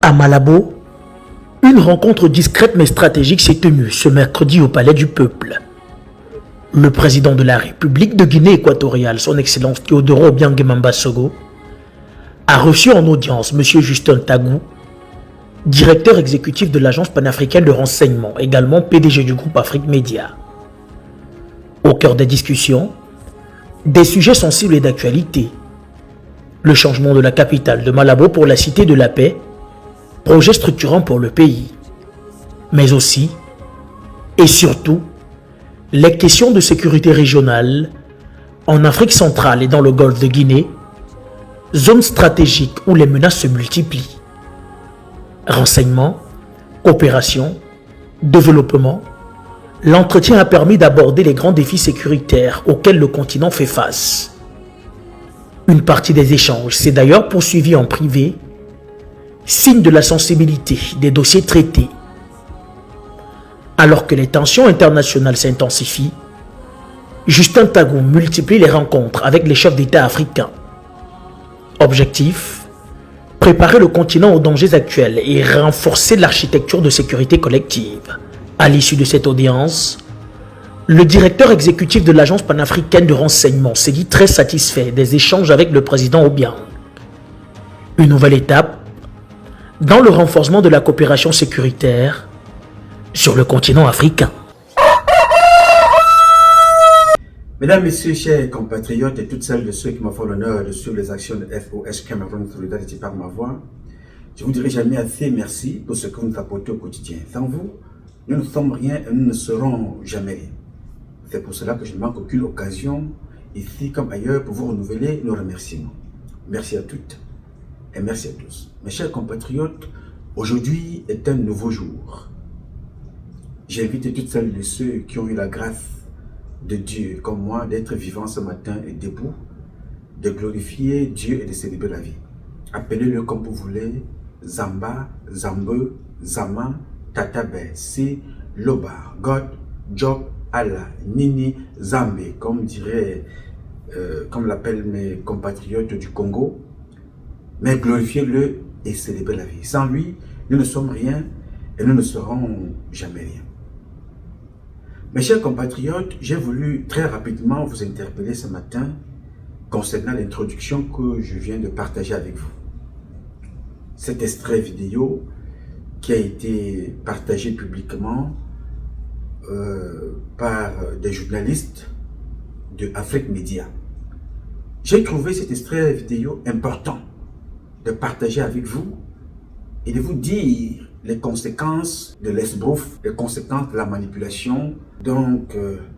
À Malabo, une rencontre discrète mais stratégique s'est tenue ce mercredi au Palais du Peuple. Le président de la République de Guinée équatoriale, son Excellence Théodore Obiang Nguema Sogo, a reçu en audience M. Justin Tagou, directeur exécutif de l'Agence panafricaine de renseignement, également PDG du groupe Afrique Média. Au cœur des discussions, des sujets sensibles et d'actualité. Le changement de la capitale de Malabo pour la Cité de la Paix, projet structurant pour le pays. Mais aussi, et surtout, les questions de sécurité régionale en Afrique centrale et dans le golfe de Guinée, zone stratégique où les menaces se multiplient. Renseignement, coopération, développement, l'entretien a permis d'aborder les grands défis sécuritaires auxquels le continent fait face. Une partie des échanges s'est d'ailleurs poursuivie en privé, signe de la sensibilité des dossiers traités. Alors que les tensions internationales s'intensifient, Justin Tagou multiplie les rencontres avec les chefs d'État africains. Objectif : préparer le continent aux dangers actuels et renforcer l'architecture de sécurité collective. À l'issue de cette audience, le directeur exécutif de l'Agence panafricaine de renseignement s'est dit très satisfait des échanges avec le président Obiang. Une nouvelle étape dans le renforcement de la coopération sécuritaire sur le continent africain. Mesdames, Messieurs, chers compatriotes et toutes celles de ceux qui me font l'honneur de suivre les actions de FOS Cameroun Solidarité par ma voix, je vous dirai jamais assez merci pour ce que vous nous apportez au quotidien. Sans vous, nous ne sommes rien et nous ne serons jamais rien. C'est pour cela que je ne manque aucune occasion, ici comme ailleurs, pour vous renouveler nos remerciements. Merci à toutes et merci à tous. Mes chers compatriotes, aujourd'hui est un nouveau jour. J'invite toutes celles et ceux qui ont eu la grâce de Dieu, comme moi, d'être vivants ce matin et debout, de glorifier Dieu et de célébrer la vie. Appelez-le comme vous voulez, Zamba, Zambe, Zama, Tatabe, Si, Loba, God, Job, Allah, Nini, Zambé, comme dirait, comme l'appellent mes compatriotes du Congo. Mais glorifiez-le et célébrez la vie. Sans lui, nous ne sommes rien et nous ne serons jamais rien. Mes chers compatriotes, j'ai voulu très rapidement vous interpeller ce matin concernant l'introduction que je viens de partager avec vous. Cet extrait vidéo qui a été partagé publiquement par des journalistes de Afrique Média. J'ai trouvé cet extrait vidéo important de partager avec vous et de vous dire les conséquences de l'esbrouf, les conséquences de la manipulation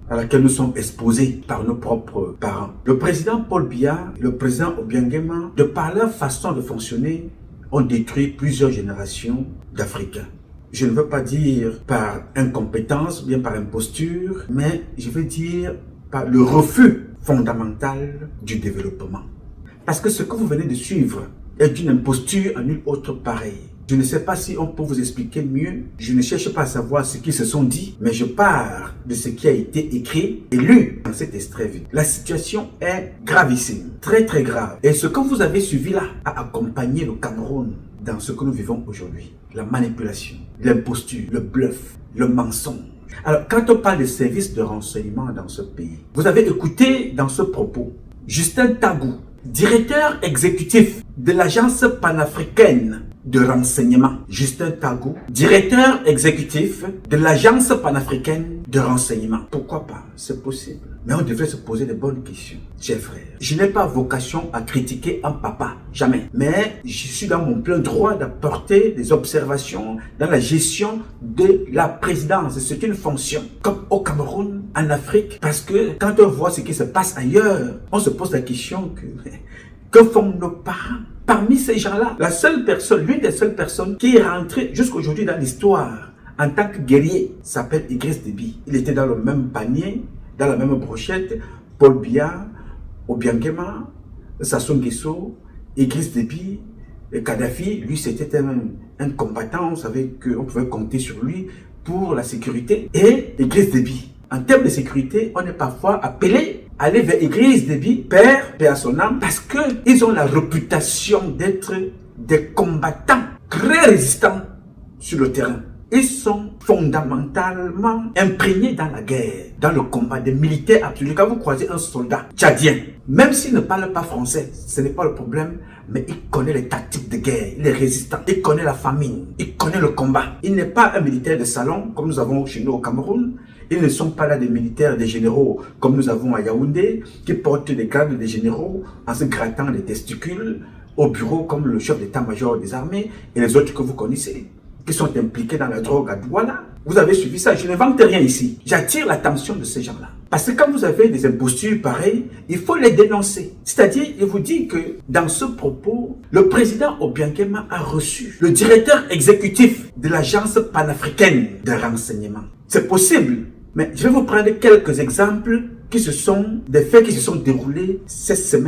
à laquelle nous sommes exposés par nos propres parents. Le président Paul Biya, le président Obiang Nguema, de par leur façon de fonctionner, ont détruit plusieurs générations d'Africains. Je ne veux pas dire par incompétence, bien par imposture, mais je veux dire par le refus fondamental du développement. Parce que ce que vous venez de suivre est une imposture à nul autre pareil. Je ne sais pas si on peut vous expliquer mieux. Je ne cherche pas à savoir ce qu'ils se sont dit, mais je pars de ce qui a été écrit et lu dans cet extrait vidéo. La situation est gravissime, très très grave. Et ce que vous avez suivi là a accompagné le Cameroun dans ce que nous vivons aujourd'hui. La manipulation, l'imposture, le bluff, le mensonge. Alors, quand on parle de services de renseignement dans ce pays, vous avez écouté dans ce propos Justin Tagou, directeur exécutif de l'Agence panafricaine de renseignement. Justin Tagou, directeur exécutif de l'Agence panafricaine de renseignement. Pourquoi pas? C'est possible. Mais on devrait se poser de bonnes questions. Chers frères, je n'ai pas vocation à critiquer un papa, jamais. Mais je suis dans mon plein droit d'apporter des observations dans la gestion de la présidence. C'est une fonction. Comme au Cameroun, en Afrique, parce que quand on voit ce qui se passe ailleurs, on se pose la question que font nos parents? Parmi ces gens-là, la seule personne, l'une des seules personnes qui est rentrée jusqu'aujourd'hui dans l'histoire en tant que guerrier s'appelle Idriss Déby. Il était dans le même panier, dans la même brochette, Paul Biya, Obiang Nguema, Sassou Nguesso, Idriss Déby, Kadhafi. Lui, c'était un combattant, on savait qu'on pouvait compter sur lui pour la sécurité. Et Idriss Déby, en termes de sécurité, on est parfois appelé aller vers Idriss Déby, père à son âme, parce qu'ils ont la réputation d'être des combattants très résistants sur le terrain. Ils sont fondamentalement imprégnés dans la guerre, dans le combat, des militaires absolus. Quand vous croisez un soldat tchadien, même s'il ne parle pas français, ce n'est pas le problème, mais il connaît les tactiques de guerre, il est résistant, il connaît la famine, il connaît le combat. Il n'est pas un militaire de salon, comme nous avons chez nous au Cameroun. Ils ne sont pas là des militaires, des généraux, comme nous avons à Yaoundé, qui portent des grades de généraux en se grattant les testicules au bureau, comme le chef d'état-major des armées et les autres que vous connaissez, qui sont impliqués dans la drogue à Douala. Vous avez suivi ça, je n'invente rien ici. J'attire l'attention de ces gens-là. Parce que quand vous avez des impostures pareilles, il faut les dénoncer. C'est-à-dire, il vous dit que dans ce propos, le président Obiang Nguema a reçu le directeur exécutif de l'agence panafricaine de renseignement. C'est possible, mais je vais vous prendre quelques exemples des faits qui se sont déroulés cette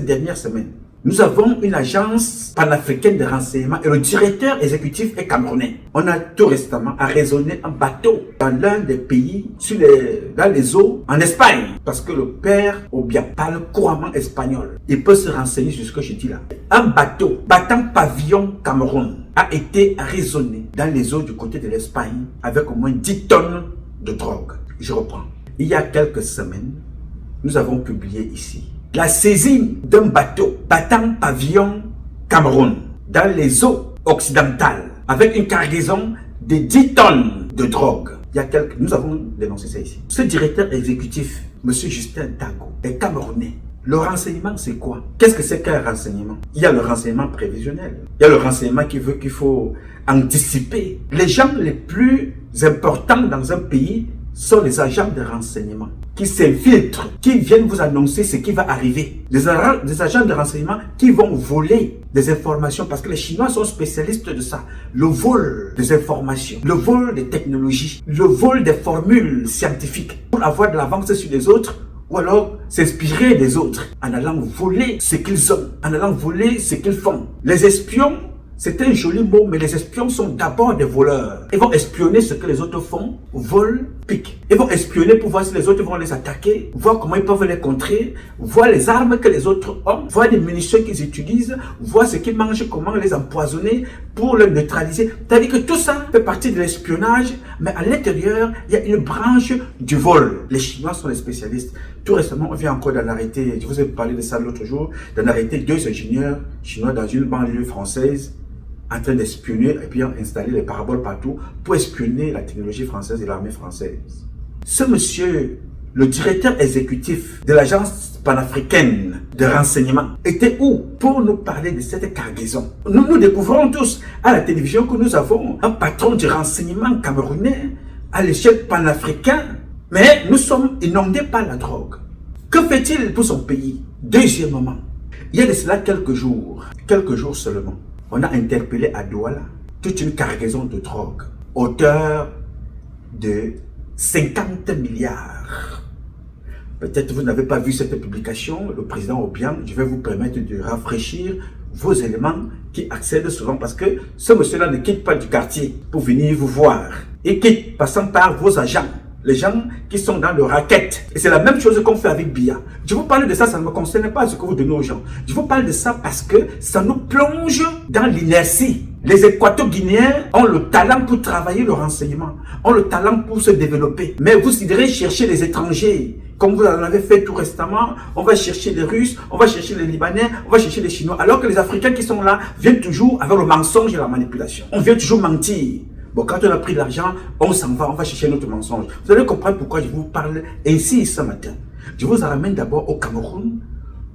dernière semaine. Nous avons une agence panafricaine de renseignement et le directeur exécutif est camerounais. On a tout récemment arraisonné un bateau dans l'un des pays, dans les eaux, en Espagne. Parce que le père Obiang parle couramment espagnol. Il peut se renseigner sur ce que je dis là. Un bateau battant pavillon Cameroun a été arraisonné dans les eaux du côté de l'Espagne avec au moins 10 tonnes de drogue. Je reprends. Il y a quelques semaines, nous avons publié ici la saisine d'un bateau battant pavillon Cameroun dans les eaux occidentales avec une cargaison de 10 tonnes de drogue. Nous avons dénoncé ça ici. Ce directeur exécutif, M. Justin Tago, est camerounais. Le renseignement, c'est quoi? Qu'est-ce que c'est qu'un renseignement? Il y a le renseignement prévisionnel. Il y a le renseignement qui veut qu'il faut anticiper. Les gens les plus importants dans un pays sont les agents de renseignement qui s'infiltrent, qui viennent vous annoncer ce qui va arriver. Des agents de renseignement qui vont voler des informations parce que les Chinois sont spécialistes de ça. Le vol des informations, le vol des technologies, le vol des formules scientifiques pour avoir de l'avance sur les autres ou alors s'inspirer des autres en allant voler ce qu'ils ont, en allant voler ce qu'ils font. Les espions, c'est un joli mot, mais les espions sont d'abord des voleurs. Ils vont espionner ce que les autres font, volent, piquent. Ils vont espionner pour voir si les autres vont les attaquer, voir comment ils peuvent les contrer, voir les armes que les autres ont, voir les munitions qu'ils utilisent, voir ce qu'ils mangent, comment les empoisonner pour les neutraliser. C'est-à-dire que tout ça fait partie de l'espionnage, mais à l'intérieur, il y a une branche du vol. Les Chinois sont les spécialistes. Tout récemment, on vient encore d'en arrêter, je vous ai parlé de ça l'autre jour, d'en arrêter 2 ingénieurs chinois dans une banlieue française, en train d'espionner et puis installer les paraboles partout pour espionner la technologie française et l'armée française. Ce monsieur, le directeur exécutif de l'agence panafricaine de renseignement, était où pour nous parler de cette cargaison? Nous découvrons tous à la télévision que nous avons un patron du renseignement camerounais à l'échelle panafricaine, mais nous sommes inondés par la drogue. Que fait-il pour son pays? Deuxièmement, il y a de cela quelques jours seulement, on a interpellé à Douala toute une cargaison de drogue, hauteur de 50 milliards. Peut-être vous n'avez pas vu cette publication, le président Obiang, je vais vous permettre de rafraîchir vos éléments qui accèdent souvent parce que ce monsieur-là ne quitte pas du quartier pour venir vous voir. Il quitte passant par vos agents. Les gens qui sont dans le racket. Et c'est la même chose qu'on fait avec Biya. Je vous parle de ça, ça ne me concerne pas ce que vous donnez aux gens. Je vous parle de ça parce que ça nous plonge dans l'inertie. Les Équato-Guinéens ont le talent pour travailler le renseignement, ont le talent pour se développer. Mais vous irez chercher les étrangers, comme vous en avez fait tout récemment. On va chercher les Russes, on va chercher les Libanais, on va chercher les Chinois. Alors que les Africains qui sont là viennent toujours avec le mensonge et la manipulation. On vient toujours mentir. Bon, quand on a pris l'argent, on s'en va, on va chercher notre mensonge. Vous allez comprendre pourquoi je vous parle ainsi ce matin. Je vous ramène d'abord au Cameroun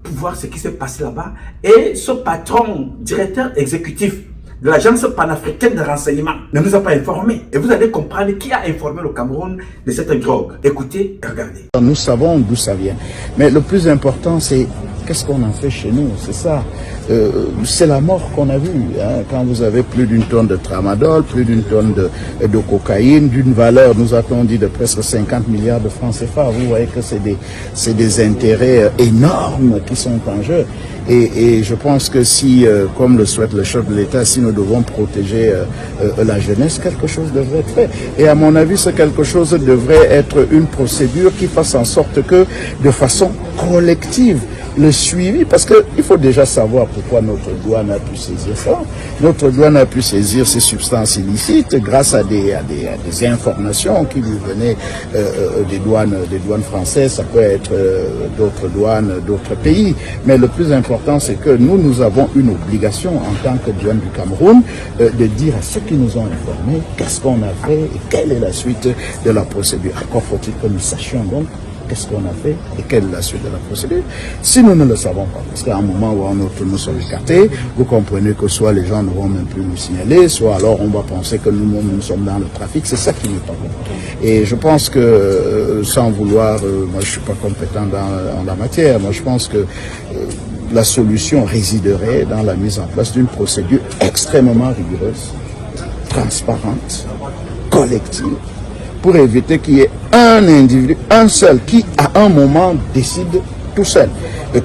pour voir ce qui s'est passé là-bas. Et ce patron, directeur exécutif de l'agence panafricaine de renseignement ne nous a pas informés. Et vous allez comprendre qui a informé le Cameroun de cette drogue. Écoutez et regardez. Nous savons d'où ça vient. Mais le plus important, c'est qu'est-ce qu'on en fait chez nous. C'est ça. C'est la mort qu'on a vue. Hein, quand vous avez plus d'une tonne de tramadol, plus d'une tonne de cocaïne, d'une valeur, nous a-t-on dit, de presque 50 milliards de francs CFA. Vous voyez que c'est des intérêts énormes qui sont en jeu. Et je pense que si, comme le souhaite le chef de l'État, si nous devons protéger la jeunesse, quelque chose devrait être fait. Et à mon avis, ce quelque chose devrait être une procédure qui fasse en sorte que, de façon collective, le suivi, parce qu'il faut déjà savoir pourquoi notre douane a pu saisir ça. Notre douane a pu saisir ces substances illicites grâce à des informations qui lui venaient des douanes françaises, ça peut être d'autres douanes, d'autres pays. Mais le plus important, c'est que nous avons une obligation en tant que douane du Cameroun de dire à ceux qui nous ont informés qu'est-ce qu'on a fait et quelle est la suite de la procédure. Encore faut-il que nous sachions donc qu'est-ce qu'on a fait et quelle est la suite de la procédure. Si nous ne le savons pas, parce qu'à un moment où nous sommes écartés, vous comprenez que soit les gens ne vont même plus nous signaler, soit alors on va penser que nous sommes dans le trafic. C'est ça qui n'est pas bon. Et je pense que, sans vouloir, moi je suis pas compétent dans la matière, moi je pense que la solution résiderait dans la mise en place d'une procédure extrêmement rigoureuse, transparente, collective, pour éviter qu'il y ait un individu, un seul, qui à un moment décide tout seul.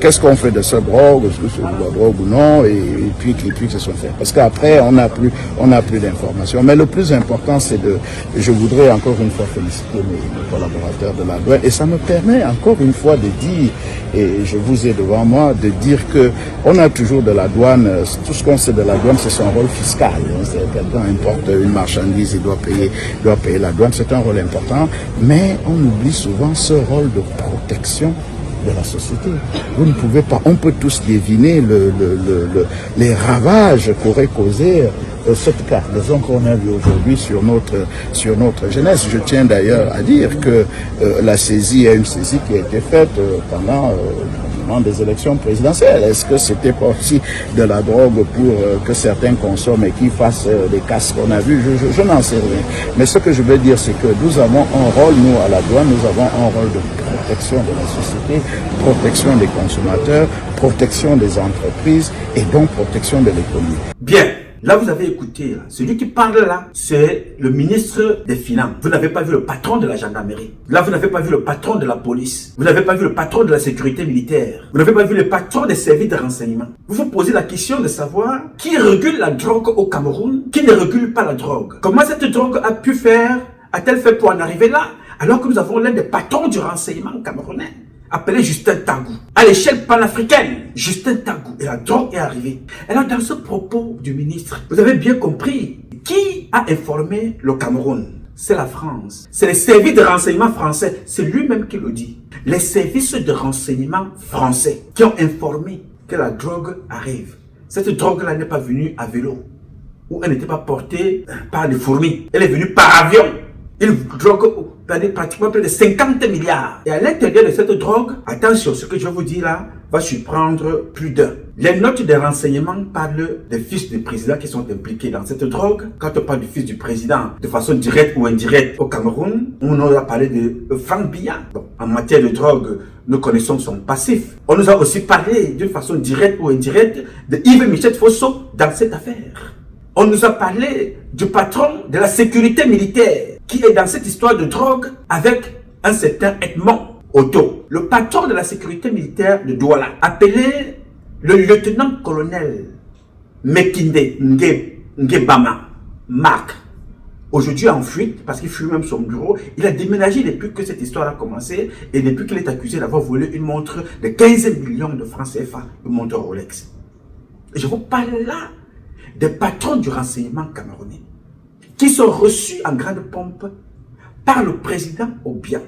Qu'est-ce qu'on fait de cette drogue, est-ce que c'est de la drogue ou non, et puis que ce soit fait. Parce qu'après, on n'a plus d'informations. Mais le plus important, c'est je voudrais encore une fois féliciter mes collaborateurs de la douane, et ça me permet encore une fois de dire, et je vous ai devant moi, de dire que on a toujours de la douane, tout ce qu'on sait de la douane, c'est son rôle fiscal. Quelqu'un importe une marchandise, il doit payer la douane, c'est un rôle important, mais on oublie souvent ce rôle de protection de la société. Vous ne pouvez pas, on peut tous deviner les ravages qu'aurait causé cette cargaison qu'on a vue aujourd'hui sur notre jeunesse. Je tiens d'ailleurs à dire que la saisie est une saisie qui a été faite pendant des élections présidentielles. Est-ce que c'était pas aussi de la drogue pour que certains consomment et qu'ils fassent des casses qu'on a vus? Je n'en sais rien. Mais ce que je veux dire, c'est que nous avons un rôle, nous à la douane, nous avons un rôle de protection de la société, protection des consommateurs, protection des entreprises et donc protection de l'économie. Bien. Là, vous avez écouté, là. Celui qui parle là, c'est le ministre des Finances. Vous n'avez pas vu le patron de la gendarmerie. Là, vous n'avez pas vu le patron de la police. Vous n'avez pas vu le patron de la sécurité militaire. Vous n'avez pas vu le patron des services de renseignement. Vous vous posez la question de savoir qui régule la drogue au Cameroun, qui ne régule pas la drogue. Comment cette drogue a-t-elle fait pour en arriver là, alors que nous avons l'un des patrons du renseignement camerounais, appelé Justin Tagou. À l'échelle panafricaine, Justin Tagou. Et la drogue est arrivée. Alors, dans ce propos du ministre, vous avez bien compris qui a informé le Cameroun. C'est la France. C'est les services de renseignement français. C'est lui-même qui le dit. Les services de renseignement français qui ont informé que la drogue arrive. Cette drogue-là n'est pas venue à vélo. Ou elle n'était pas portée par des fourmis. Elle est venue par avion. Une drogue pratiquement près de 50 milliards. Et à l'intérieur de cette drogue, attention, ce que je vous dis là va surprendre plus d'un. Les notes des renseignements parlent des fils du président qui sont impliqués dans cette drogue. Quand on parle du fils du président de façon directe ou indirecte au Cameroun, on a parlé de Franck Biya. Bon, en matière de drogue, nous connaissons son passif. On nous a aussi parlé d'une façon directe ou indirecte de Yves Michel Fosso dans cette affaire. On nous a parlé du patron de la sécurité militaire qui est dans cette histoire de drogue avec un certain Edmond Otto. Le patron de la sécurité militaire de Douala, appelé le lieutenant-colonel Mekinde Ngebama Marc, aujourd'hui en fuite parce qu'il fuit même son bureau. Il a déménagé depuis que cette histoire a commencé et depuis qu'il est accusé d'avoir volé une montre de 15 millions de francs CFA, une montre Rolex. Et je vous parle là des patrons du renseignement camerounais qui sont reçus en grande pompe par le président Obiang.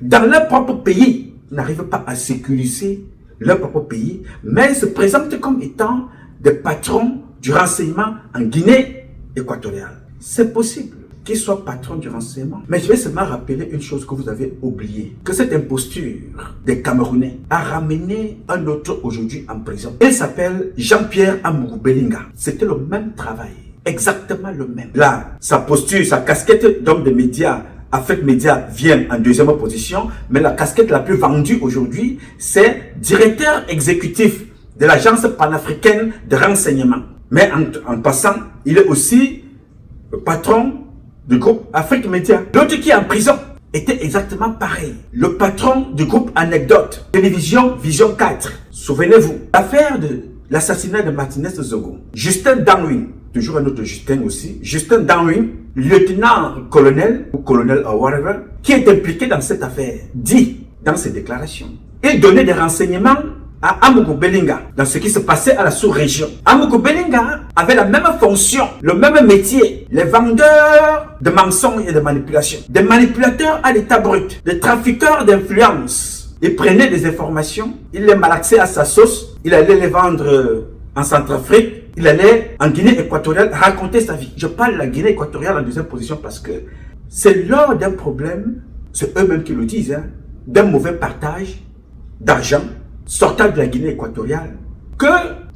Dans leur propre pays, ils n'arrivent pas à sécuriser leur propre pays, mais ils se présentent comme étant des patrons du renseignement en Guinée équatoriale. C'est possible qu'ils soient patrons du renseignement. Mais je vais seulement rappeler une chose que vous avez oubliée, que cette imposture des Camerounais a ramené un autre aujourd'hui en prison. Il s'appelle Jean-Pierre Amourou Belinga. C'était le même travail. Exactement le même. Là, sa posture, sa casquette d'homme de médias, Afrique Média vient en deuxième position, mais la casquette la plus vendue aujourd'hui, c'est directeur exécutif de l'agence panafricaine de renseignement. Mais en passant, il est aussi le patron du groupe Afrique Média. L'autre qui est en prison était exactement pareil. Le patron du groupe Anecdote, télévision Vision 4. Souvenez-vous, l'affaire de l'assassinat de Martinez Zogo. Justin Danwin, toujours un autre Justin aussi, Justin Danwin, lieutenant-colonel ou colonel ou whatever, qui est impliqué dans cette affaire, dit dans ses déclarations. Il donnait des renseignements à Amogo Belinga dans ce qui se passait à la sous-région. Amogo Belinga avait la même fonction, le même métier. Les vendeurs de mensonges et de manipulation. Des manipulateurs à l'état brut. Des trafiqueurs d'influence. Il prenait des informations, il les malaxait à sa sauce, il allait les vendre en Centrafrique, il allait en Guinée équatoriale raconter sa vie. Je parle de la Guinée équatoriale en deuxième position parce que c'est lors d'un problème, c'est eux-mêmes qui le disent, hein, d'un mauvais partage d'argent sortant de la Guinée équatoriale que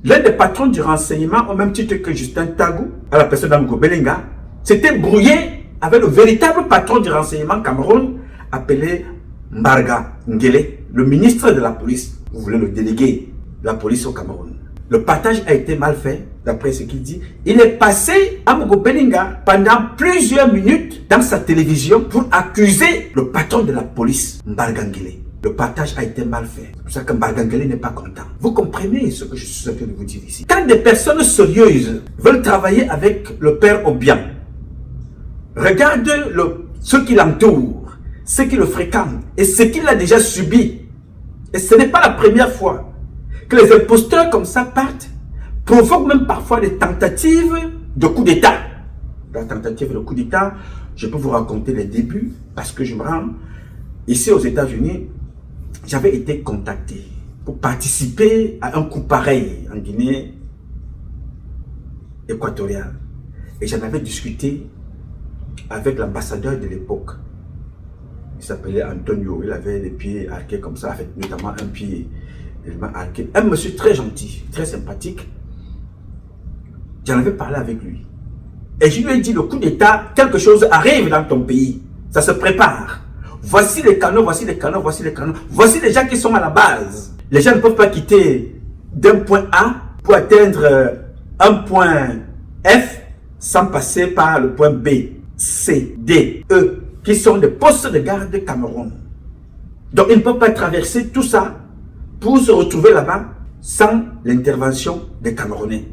l'un des patrons du renseignement, au même titre que Justin Tagou, à la personne d'Amogo Belinga, s'était brouillé avec le véritable patron du renseignement Cameroun, appelé Mbarga Ngele, le ministre de la police. Vous voulez le déléguer de la police au Cameroun. Le partage a été mal fait, d'après ce qu'il dit. Il est passé à Amogo Belinga pendant plusieurs minutes dans sa télévision pour accuser le patron de la police, Mbarga Ngele. Le partage a été mal fait. C'est pour ça que Mbarga Ngele n'est pas content. Vous comprenez ce que je suis en train de vous dire ici. Quand des personnes sérieuses veulent travailler avec le père Obiang, regarde ce qui l'entoure, ce qui le fréquente et ce qu'il a déjà subi. Et ce n'est pas la première fois que les imposteurs comme ça partent, provoquent même parfois des tentatives de coup d'État. La tentative de coup d'État, je peux vous raconter les débuts parce que je me rends ici aux États-Unis. J'avais été contacté pour participer à un coup pareil en Guinée équatoriale. Et j'en avais discuté avec l'ambassadeur de l'époque. Il s'appelait Antonio. Il avait les pieds arqués comme ça, avec notamment un pied arqué. Un monsieur très gentil, très sympathique. J'en avais parlé avec lui. Et je lui ai dit, le coup d'État, quelque chose arrive dans ton pays. Ça se prépare. Voici les canaux, voici les canaux, voici les canaux. Voici les gens qui sont à la base. Les gens ne peuvent pas quitter d'un point A pour atteindre un point F sans passer par le point B, C, D, E, qui sont des postes de garde de Cameroun. Donc ils ne peuvent pas traverser tout ça pour se retrouver là-bas sans l'intervention des Camerounais.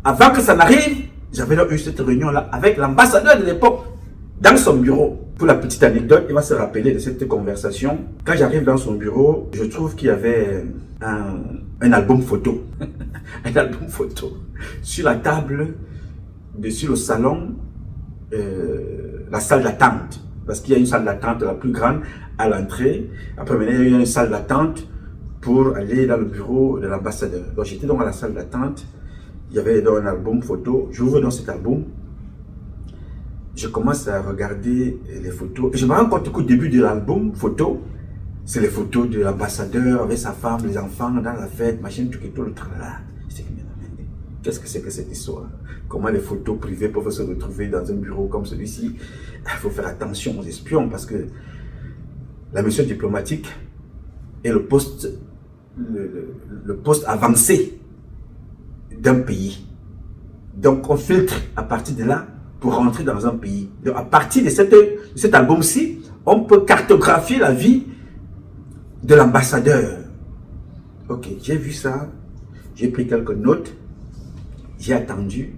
Avant que ça n'arrive, j'avais eu cette réunion-là avec l'ambassadeur de l'époque dans son bureau. Pour la petite anecdote, il va se rappeler de cette conversation. Quand j'arrive dans son bureau, je trouve qu'il y avait un album photo. Un album photo. Sur la table, sur le salon, la salle d'attente. Parce qu'il y a une salle d'attente la plus grande à l'entrée. Après, maintenant, il y a une salle d'attente pour aller dans le bureau de l'ambassadeur. Donc, j'étais donc à la salle d'attente. Il y avait donc un album photo. J'ouvre dans cet album. Je commence à regarder les photos. Et je me rends compte qu'au début de l'album photo, c'est les photos de l'ambassadeur avec sa femme, les enfants dans la fête, machin, tout et tout, le tralala. Qu'est-ce que c'est que cette histoire? Comment les photos privées peuvent se retrouver dans un bureau comme celui-ci? Il faut faire attention aux espions parce que la mission diplomatique est le poste avancé d'un pays. Donc on filtre à partir de là pour rentrer dans un pays. Donc à partir de cet album-ci, on peut cartographier la vie de l'ambassadeur. Ok, j'ai vu ça, j'ai pris quelques notes, j'ai attendu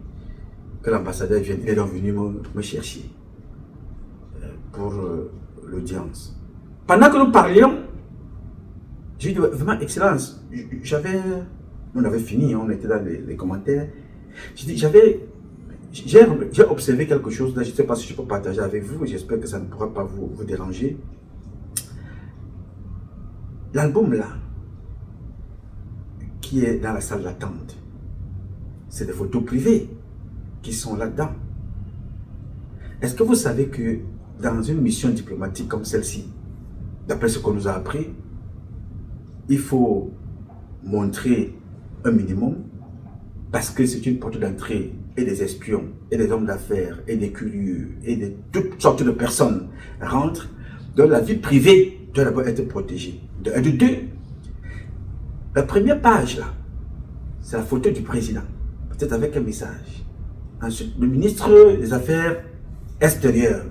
que l'ambassadeur vienne. Il est donc venu me chercher pour l'audience. Pendant que nous parlions, j'ai dit vraiment, Excellence, on avait fini, on était dans les commentaires. J'ai observé quelque chose là, je ne sais pas si je peux partager avec vous, j'espère que ça ne pourra pas vous déranger. L'album là, qui est dans la salle d'attente, c'est des photos privées qui sont là-dedans. Est-ce que vous savez que dans une mission diplomatique comme celle-ci, d'après ce qu'on nous a appris, il faut montrer un minimum parce que c'est une porte d'entrée et des espions, et des hommes d'affaires, et des curieux, et de toutes sortes de personnes rentrent. Donc la vie privée doit d'abord être protégée. De deux, la première page là, c'est la photo du président, peut-être avec un message. Ensuite, le ministre des Affaires extérieures.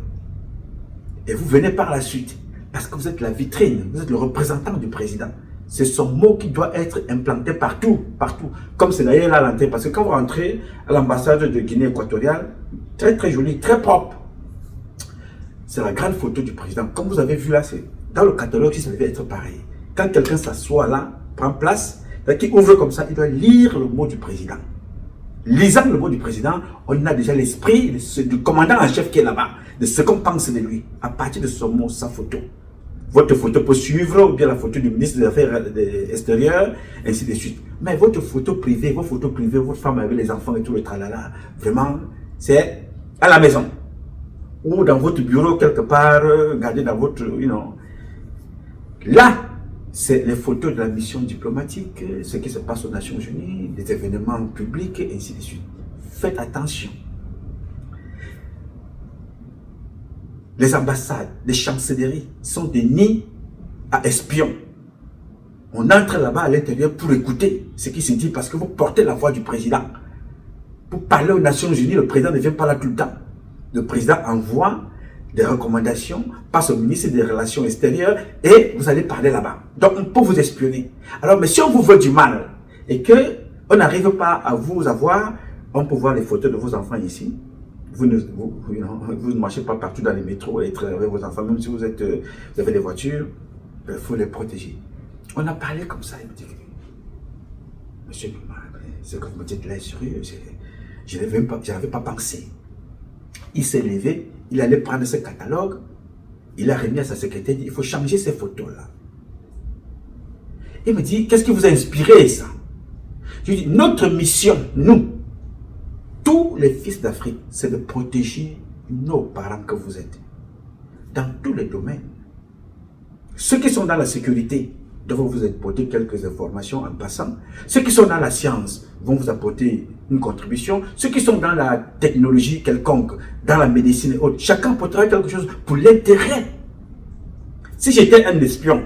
Et vous venez par la suite, parce que vous êtes la vitrine, vous êtes le représentant du président. C'est son mot qui doit être implanté partout, partout. Comme c'est d'ailleurs là à l'entrée. Parce que quand vous rentrez à l'ambassade de Guinée équatoriale, très très joli, très propre. C'est la grande photo du président. Comme vous avez vu là, c'est dans le catalogue, ça devait être pareil. Quand quelqu'un s'assoit là, prend place, qui ouvre comme ça, il doit lire le mot du président. Lisant le mot du président, on a déjà l'esprit du commandant en chef qui est là-bas, de ce qu'on pense de lui. À partir de son mot, sa photo. Votre photo peut suivre, ou bien la photo du ministre des Affaires extérieures, ainsi de suite. Mais votre photo privée, votre femme avec les enfants et tout le tralala, vraiment, c'est à la maison. Ou dans votre bureau, quelque part, gardé dans votre, Là, c'est les photos de la mission diplomatique, ce qui se passe aux Nations Unies, des événements publics, et ainsi de suite. Faites attention. Les ambassades, les chancelleries sont des nids à espions. On entre là-bas à l'intérieur pour écouter ce qui se dit parce que vous portez la voix du président. Pour parler aux Nations Unies, le président ne vient pas là tout le temps. Le président envoie des recommandations, passe au ministre des Relations extérieures et vous allez parler là-bas. Donc on peut vous espionner. Alors, mais si on vous veut du mal et qu'on n'arrive pas à vous avoir, on peut voir les photos de vos enfants ici. Vous ne marchez pas partout dans les métros et avec vos enfants, même si vous avez des voitures, il faut les protéger. On a parlé comme ça, il me dit, monsieur, ce que vous me dites là est sérieux, je n'avais pas pensé. Il s'est levé, il allait prendre ce catalogue, il a remis à sa secrétaire, il dit, il faut changer ces photos-là. Il me dit, qu'est-ce qui vous a inspiré ça? Je lui dis, notre mission, nous, tous les fils d'Afrique, c'est de protéger nos parents que vous êtes. Dans tous les domaines. Ceux qui sont dans la sécurité devront vous apporter quelques informations en passant. Ceux qui sont dans la science vont vous apporter une contribution. Ceux qui sont dans la technologie quelconque, dans la médecine et autres, chacun apportera quelque chose pour l'intérêt. Si j'étais un espion,